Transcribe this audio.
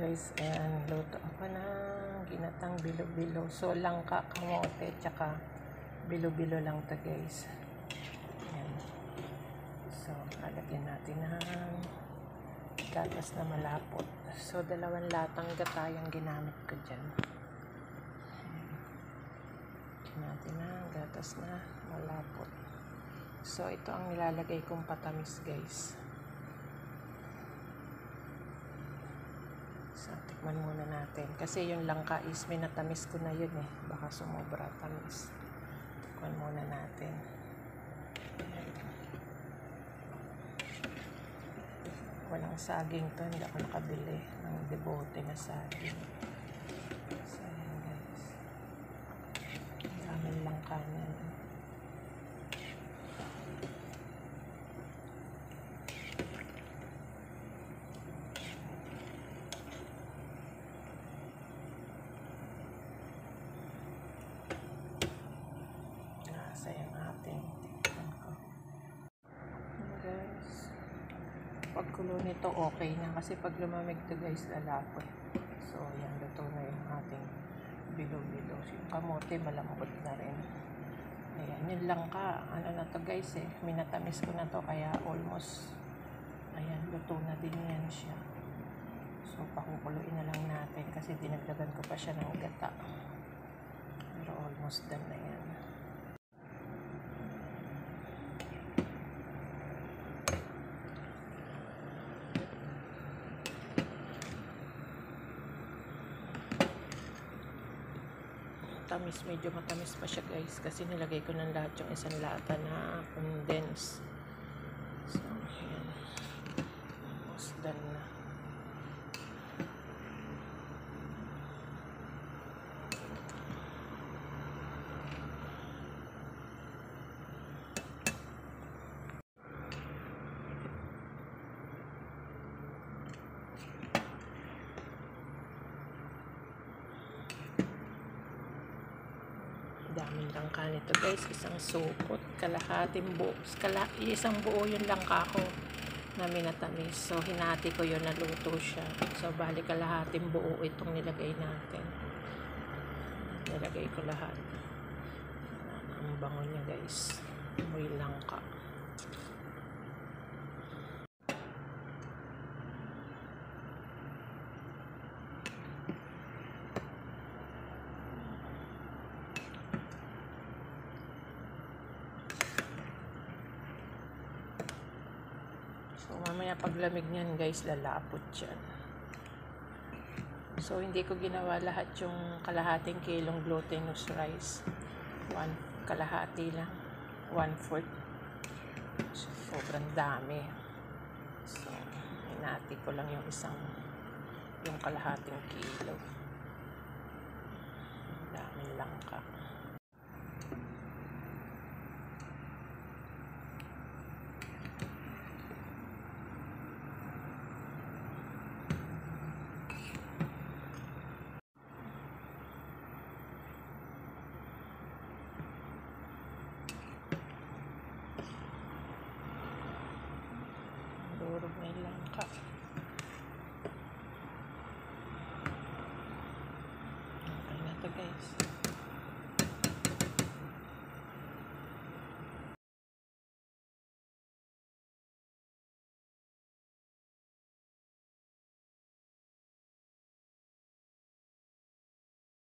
Guys, ayan, luto ako ng ginatang bilo-bilo. So, langka, kamote, tsaka bilo-bilo lang to guys. Ayan. So, lalagyan natin ng gatas na malapot. So, 2 latang gata yung ginamit ko dyan. Lalagyan natin ng gatas na malapot. So, ito ang nilalagay kong patamis guys. So, tikman muna natin. Kasi yung langka is minatamis ko na yun eh. Baka sumobra tamis. Tikman muna natin. Walang saging to. Hindi ako nakabili ng debote na saging. So, ayan guys. Ang daming langka na yun. Sayang ating tikman ko. Guys, pagkulo nito okay na kasi pag lumamig to guys lalapot. So yan, luto na yung ating bilo-bilo. Yung kamote malambot na rin. Ayan, yun lang ka. Ano na to guys eh, minatamis ko na to kaya almost ayan, luto na din yan siya. So pakukuluin na lang natin kasi dinagdagan ko pa siya ng gata. Pero almost done na yan. Tamis, medyo matamis pa siya guys kasi nilagay ko ng lahat yung isang lata na condense. So, ayan. Almost done na. Daming langka nito guys, isang supot, kalahating buo, isang buo yung langka ko na minatamis. So hinati ko yun, naluto siya. So bali kalahating buo itong nilagay natin. Nilagay ko lahat. Ang bango niya guys, may langka. So, mamaya paglamig niyan guys, lalapot yan. So, hindi ko ginawa lahat yung kalahating kilong glutinous rice. Kalahati lang. 1/4. So, sobrang dami. So, hinati ko lang yung yung kalahating kilo. Daming langka. Durog na yung langka. Okay na to guys.